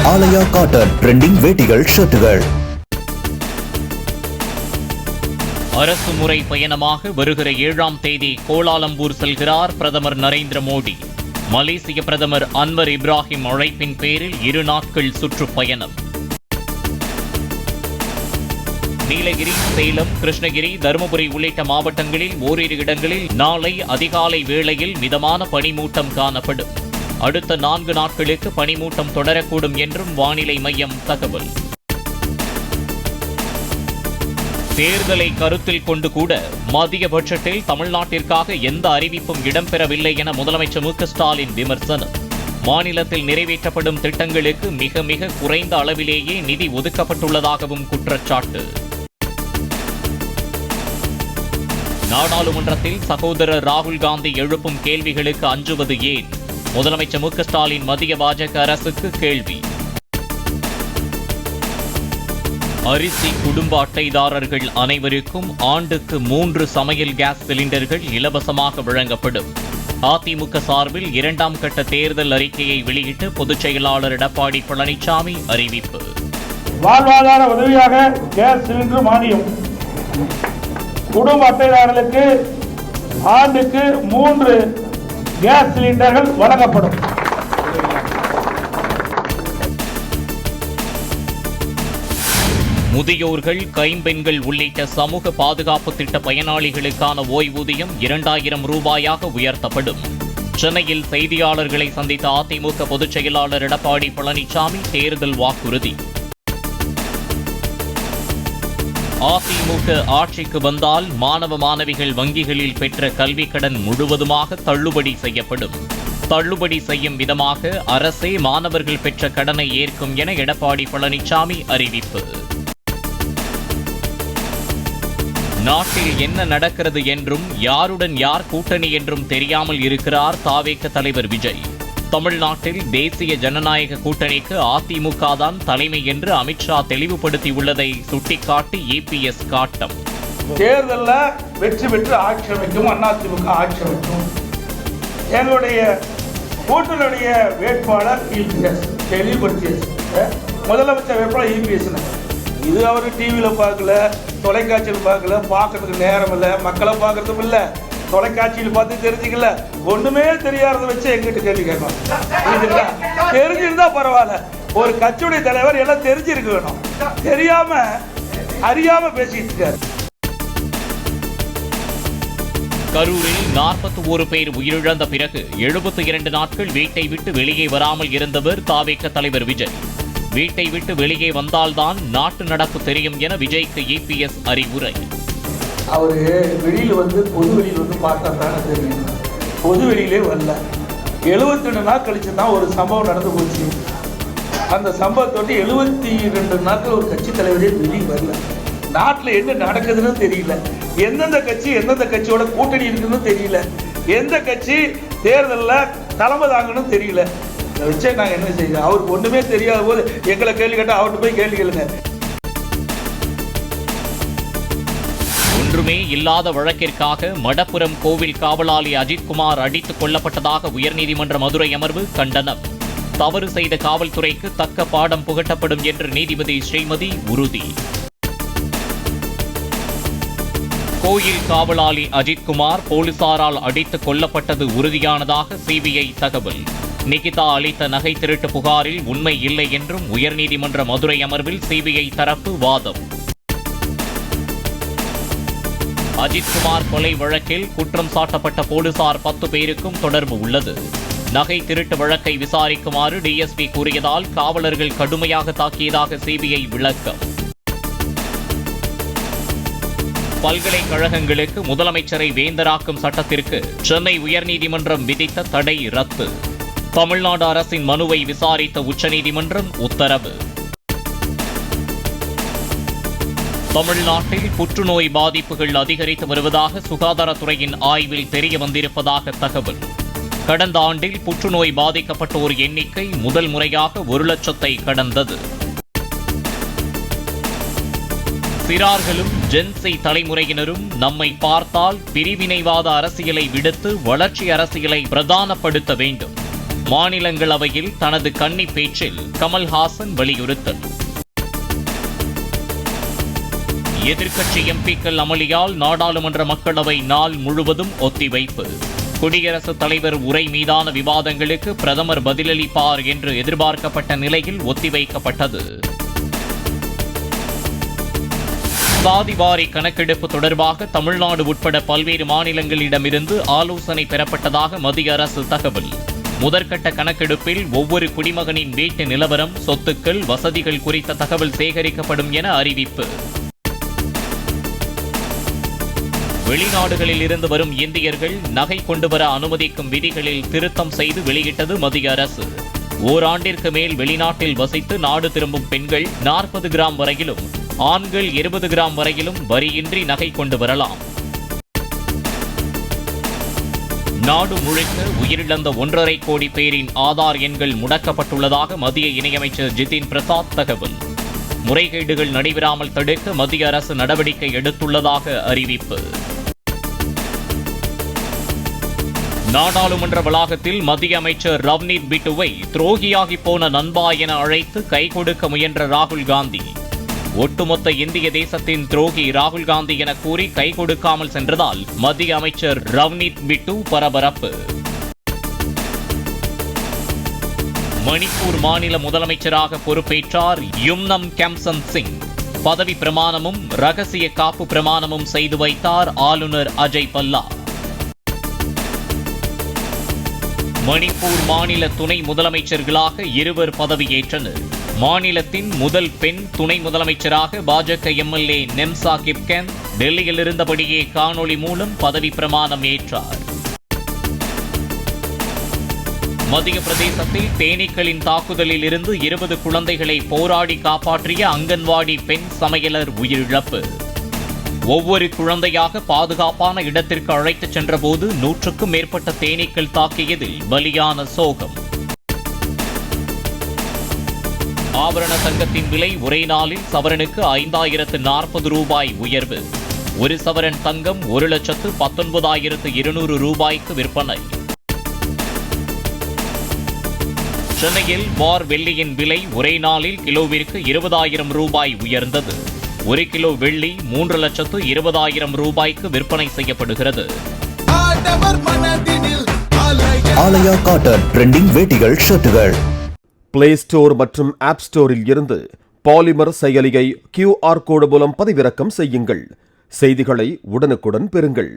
ஆலயா cotton trending வேட்டிகள் ஷர்ட்டுகள். அரசு முறை பயணமாக வருகிற 7ஆம் தேதி கோலாலம்பூர் செல்கிறார் பிரதமர் நரேந்திர மோடி. மலேசிய பிரதமர் அன்வர் இப்ராஹிம் அழைப்பின் பேரில் 2 நாட்கள் சுற்றுப்பயணம். நீலகிரி, சேலம், கிருஷ்ணகிரி, தருமபுரி உள்ளிட்ட மாவட்டங்களில் ஓரிரு இடங்களில் நாளை அதிகாலை வேளையில் மிதமான பனிமூட்டம் காணப்படும். அடுத்த 4 நாட்களுக்கு பனிமூட்டம் தொடரக்கூடும் என்றும் வானிலை மையம் தகவல். தேர்தலை கருத்தில் கொண்டு கூட மத்திய பட்ஜெட்டில் தமிழ்நாட்டிற்காக எந்த அறிவிப்பும் இடம்பெறவில்லை என முதலமைச்சர் மு.க.ஸ்டாலின் விமர்சனம். மாநிலத்தில் நிறைவேற்றப்படும் திட்டங்களுக்கு மிக மிக குறைந்த அளவிலேயே நிதி ஒதுக்கப்பட்டுள்ளதாகவும் குற்றச்சாட்டு. நாடாளுமன்றத்தில் சகோதரர் ராகுல் காந்தி எழுப்பும் கேள்விகளுக்கு அஞ்சுவது ஏன்? முதலமைச்சர் மு.க.ஸ்டாலின் மத்திய பாஜக அரசுக்கு கேள்வி. அரிசி குடும்ப அட்டைதாரர்கள் அனைவருக்கும் ஆண்டுக்கு 3 சமையல் கேஸ் சிலிண்டர்கள் இலவசமாக வழங்கப்படும். அதிமுக சார்பில் 2ஆம் கட்ட தேர்தல் அறிக்கையை வெளியிட்டு பொதுச் செயலாளர் எடப்பாடி பழனிசாமி அறிவிப்பு. வாழ்வாதார உதவியாக கேஸ் சிலிண்டர் மானியம் குடும்ப அட்டைதாரர்களுக்கு ஆண்டுக்கு 3 கேஸ் சிலிண்டர்கள் வழங்கப்படும். முதியோர்கள், கைம்பெண்கள் உள்ளிட்ட சமூக பாதுகாப்பு திட்ட பயனாளிகளுக்கான ஓய்வூதியம் 2000 ரூபாயாக உயர்த்தப்படும். சென்னையில் செய்தியாளர்களை சந்தித்த அதிமுக பொதுச் செயலாளர் எடப்பாடி பழனிசாமி தேர்தல் வாக்குறுதி. அதிமுக ஆட்சிக்கு வந்தால் மாணவ மாணவிகள் வங்கிகளில் பெற்ற கல்விக் கடன் முழுவதுமாக தள்ளுபடி செய்யப்படும். தள்ளுபடி செய்யும் விதமாக அரசே மாணவர்கள் பெற்ற கடனை ஏற்கும் என எடப்பாடி பழனிசாமி அறிவிப்பு. நாட்டில் என்ன நடக்கிறது என்றும் யாருடன் யார் கூட்டணி என்றும் தெரியாமல் இருக்கிறார் தாவேக தலைவர் விஜய். தமிழ்நாட்டில் தேசிய ஜனநாயக கூட்டணிக்கு அதிமுக தான் தலைமை என்று அமித்ஷா தெளிவுபடுத்தியுள்ளதை சுட்டிக்காட்டி இபிஎஸ் காட்டம். தேர்தலில் வெற்றி பெற்று ஆட்சி அமைக்கும் அதிமுக ஆட்சி அமைக்கும். எங்களுடைய கூட்டணியுடைய வேட்பாளர் இபிஎஸ் தெளிவுபடுத்தியாச்சு. முதலமைச்சர் வேட்பாளர் இபிஎஸ். இது அவர் டிவியில் பார்க்கல, தொலைக்காட்சியில் பார்க்கல, பார்க்கறதுக்கு நேரம் இல்லை, மக்களை பார்க்கறதும் இல்லை, தொலைக்காட்சியில் பார்த்து தெரிஞ்சுக்கல, ஒண்ணுமே தெரியாததை வச்சு எங்கிட்ட கேள்வி கேட்கணும். தெரிஞ்சிருந்தா பரவாயில்ல. ஒரு கட்சியுடைய தலைவர் எல்லாம் தெரிஞ்சிருக்க வேணும். தெரியாம அறியாம பேசிட்டு இருக்காரு. கரூரில் 41 பேர் உயிரிழந்த பிறகு 72 நாட்கள் வீட்டை விட்டு வெளியே வராமல் இருந்தவர் தாவேக தலைவர் விஜய். வீட்டை விட்டு வெளியே வந்தால்தான் நாட்டு நடப்பு தெரியும் என விஜய்க்கு இபிஎஸ் அறிவுரை. அவரு வெளியில் பொது வெளியில் பார்த்தா தானே தெரியும். பொது வெளியிலே வரல. 72 நாள் கழிச்சு தான் ஒரு சம்பவம் நடந்து போச்சு. அந்த சம்பவத்தோடு 72 நாட்கள் ஒரு கட்சி தலைவரே வெளியே வரல. நாட்டில் என்ன நடக்குதுன்னு தெரியல. எந்தெந்த கட்சி எந்தெந்த கட்சியோட கூட்டணி இருக்குன்னு தெரியல. எந்த கட்சி தேர்தலில் தலைமை தாங்கன்னு தெரியல. இதை வச்சே நாங்கள் என்ன செய்யணும்? அவருக்கு ஒன்றுமே தெரியாத போது எங்களை கேள்வி கேட்டால் அவர்கிட்ட போய் கேள்வி கேளுங்க. ஒன்றுமே இல்லாத வழக்கிற்காக மடப்புரம் கோவில் காவலாளி அஜித்குமார் அடித்துக் கொல்லப்பட்டதாக உயர்நீதிமன்ற மதுரை அமர்வு கண்டனம். தவறு செய்த காவல்துறைக்கு தக்க பாடம் புகட்டப்படும் என்று நீதிபதி ஸ்ரீமதி உறுதி. கோயில் காவலாளி அஜித்குமார் போலீசாரால் அடித்துக் கொல்லப்பட்டது உறுதியானதாக சிபிஐ தகவல். நிகிதா அளித்த நகை திருட்டு புகாரில் உண்மை இல்லை என்றும் உயர்நீதிமன்ற மதுரை அமர்வில் சிபிஐ தரப்பு வாதம். அஜித்குமார் கொலை வழக்கில் குற்றம் சாட்டப்பட்ட போலீசார் 10 பேருக்கும் தொடர்பு உள்ளது. நகை திருட்டு வழக்கை விசாரிக்குமாறு டிஎஸ்பி கூறியதால் காவலர்கள் கடுமையாக தாக்கியதாக சிபிஐ விளக்கம். பல்கலைக்கழகங்களுக்கு முதலமைச்சரை வேந்தராக்கும் சட்டத்திற்கு சென்னை உயர்நீதிமன்றம் விதித்த தடை ரத்து. தமிழ்நாடு அரசின் மனுவை விசாரித்த உச்சநீதிமன்றம் உத்தரவு. தமிழ்நாட்டில் புற்றுநோய் பாதிப்புகள் அதிகரித்து வருவதாக சுகாதாரத்துறையின் ஆய்வில் தெரிய வந்திருப்பதாக தகவல். கடந்த ஆண்டில் புற்றுநோய் பாதிக்கப்பட்டோர் எண்ணிக்கை முதல் முறையாக 1 லட்சத்தை கடந்தது. சிறார்களும் ஜென்சி தலைமுறையினரும் நம்மை பார்த்தால் பிரிவினைவாத அரசியலை விடுத்து வளர்ச்சி அரசியலை பிரதானப்படுத்த வேண்டும். மாநிலங்களவையில் தனது கன்னி பேச்சில் கமல்ஹாசன் வலியுறுத்தல். எதிர்க்கட்சி எம்பிக்கள் அமளியால் நாடாளுமன்ற மக்களவை நாள் முழுவதும் ஒத்திவைப்பு. குடியரசுத் தலைவர் உரை மீதான விவாதங்களுக்கு பிரதமர் பதிலளிப்பார் என்று எதிர்பார்க்கப்பட்ட நிலையில் ஒத்திவைக்கப்பட்டது. சாதிவாரி கணக்கெடுப்பு தொடர்பாக தமிழ்நாடு உட்பட பல்வேறு மாநிலங்களிடமிருந்து ஆலோசனை பெறப்பட்டதாக மத்திய அரசு தகவல். முதற்கட்ட கணக்கெடுப்பில் ஒவ்வொரு குடிமகனின் வீட்டு நிலவரம், சொத்துக்கள், வசதிகள் குறித்த தகவல் சேகரிக்கப்படும் என அறிவிப்பு. வெளிநாடுகளில் இருந்து வரும் இந்தியர்கள் நகை கொண்டு வர அனுமதிக்கும் விதிகளில் திருத்தம் செய்து வெளியிட்டது மத்திய அரசு. ஓராண்டிற்கு மேல் வெளிநாட்டில் வசித்து நாடு திரும்பும் பெண்கள் 40 கிராம் வரையிலும், ஆண்கள் 20 கிராம் வரையிலும் வரியின்றி நகை கொண்டு வரலாம். நாடு முழுக்க உயிரிழந்த 1.5 கோடி பேரின் ஆதார் எண்கள் முடக்கப்பட்டுள்ளதாக மத்திய இணையமைச்சர் ஜிதின் பிரசாத் தகவல். முறைகேடுகள் நடைபெறாமல் தடுக்க மத்திய அரசு நடவடிக்கை எடுத்துள்ளதாக அறிவிப்பு. நாடாளுமன்ற வளாகத்தில் மத்திய அமைச்சர் ரவ்னீத் பிட்டுவை துரோகியாகி போன நண்பா என அழைத்து கை கொடுக்க முயன்ற ராகுல் காந்தி. ஒட்டுமொத்த இந்திய தேசத்தின் துரோகி ராகுல் காந்தி என கூறி கை கொடுக்காமல் சென்றதால் மத்திய அமைச்சர் ரவ்னீத் பிட்டு பரபரப்பு. மணிப்பூர் மாநில முதலமைச்சராக பொறுப்பேற்றார் யும்னம் கேம்சன் சிங். பதவி பிரமாணமும் ரகசிய காப்பு பிரமாணமும் செய்து வைத்தார் ஆளுநர் அஜய் பல்லா. மணிப்பூர் மாநில துணை முதலமைச்சர்களாக 2 பதவியேற்றனர். மாநிலத்தின் முதல் பெண் துணை முதலமைச்சராக பாஜக எம்எல்ஏ நெம்சா கிப்கென் டெல்லியில் இருந்தபடியே காணொலி மூலம் பதவி பிரமாணம் ஏற்றார். மத்திய பிரதேசத்தில் தேனீக்களின் தாக்குதலில் இருந்து 20 குழந்தைகளை போராடி காப்பாற்றிய அங்கன்வாடி பெண் சமையலர் உயிரிழப்பு. ஒவ்வொரு குழந்தையாக பாதுகாப்பான இடத்திற்கு அழைத்துச் சென்றபோது 100க்கும் மேற்பட்ட தேனீக்கள் தாக்கியதில் பலியான சோகம். ஆபரண தங்கத்தின் விலை ஒரே நாளில் சவரனுக்கு 5040 ரூபாய் உயர்வு. 1 சவரன் தங்கம் 1,19,200 ரூபாய்க்கு விற்பனை. சென்னையில் வார் வெள்ளியின் விலை ஒரே நாளில் கிலோவிற்கு 20,000 ரூபாய் உயர்ந்தது. 1 கிலோ வெள்ளி 3,20,000 ரூபாய்க்கு விற்பனை செய்யப்படுகிறது. ஆலயா காட்டன் ட்ரெண்டிங் வேட்டிகள் ஷர்ட்டுகள். பிளே ஸ்டோர் மற்றும் ஆப் ஸ்டோரில் இருந்து பாலிமர் செயலியை QR கோடு மூலம் பதிவிறக்கம் செய்யுங்கள். செய்திகளை உடனுக்குடன் பெறுங்கள்.